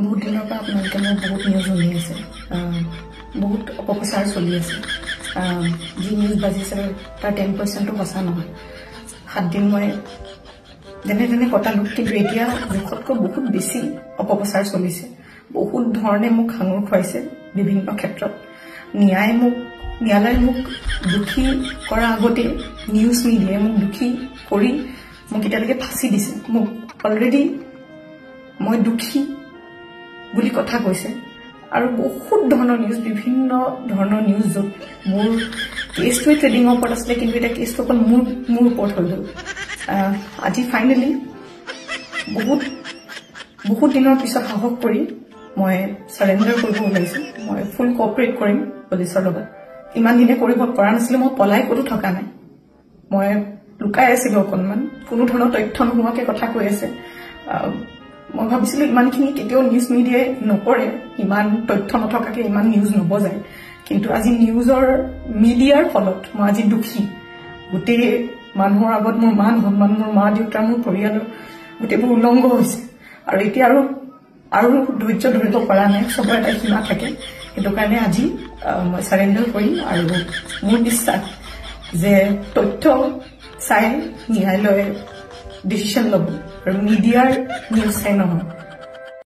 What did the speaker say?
বহুত দিনৰ পৰা আপোনালোকে মোৰ বহুত নিউজ শুনি আছে, বহুত অপপ্ৰচাৰ চলি আছে। যি নিউজ বাজিছে তাৰ 10%ও সঁচা নহয়। 7 দিন মই যেনে কটালো, কিন্তু এতিয়া জোখতকৈ বহুত বেছি অপপ্ৰচাৰ চলিছে। বহুত ধৰণে মোক সাঙুৰ খুৱাইছে বিভিন্ন ক্ষেত্ৰত। ন্যায়ালয়ে মোক দোষী কৰাৰ আগতে নিউজ মিডিয়াই মোক দোষী কৰি মোক এতিয়ালৈকে ফাঁচি দিছে। মোক অলৰেডি মই দোষী বুলি কথা কৈছে আৰু বহুত ধৰণৰ নিউজ, বিভিন্ন ধৰণৰ নিউজ য'ত মোৰ কেছটোৱে ট্ৰেডিঙৰ ওপৰত আছিলে, কিন্তু এতিয়া কেছটো অকল মোৰ ওপৰত হৈ গ'ল। আজি ফাইনেলি বহুত দিনৰ পিছত সাহস কৰি মই চাৰেণ্ডাৰ কৰিব ওলাইছো। মই ফুল কোঅপাৰেট কৰিম পুলিচৰ লগত। ইমান দিনে কৰিব পৰা নাছিলো। মই পলাই ক'তো থকা নাই, মই লুকাই আছিলো অকণমান, কোনো ধৰণৰ তথ্য নোহোৱাকে কথা কৈ আছে। মই ভাবিছিলো ইমানখিনি কেতিয়াও নিউজ মিডিয়াই নকৰে, ইমান তথ্য নথকাকে ইমান নিউজ নবজায়। কিন্তু আজি মিডিয়াৰ ফলত মই আজি দুখী। গোটেই মানুহৰ আগত মোৰ মান সন্মান, মোৰ মা দেউতা, মোৰ পৰিয়ালৰ গোটেইবোৰ উলংঘ হৈছে। আৰু এতিয়া আৰু ধৈৰ্য ধৰিব পৰা নাই, চবৰ এটা সীমা থাকে। সেইটো কাৰণে আজি মই চাৰেণ্ডাৰ কৰিম। আৰু মোৰ বিশ্বাস যে তথ্য চাই ন্যায়ালয়ে ডিচিশ্যন ল'ব আৰু মিডিয়াৰ নিউজ চাই নহয়।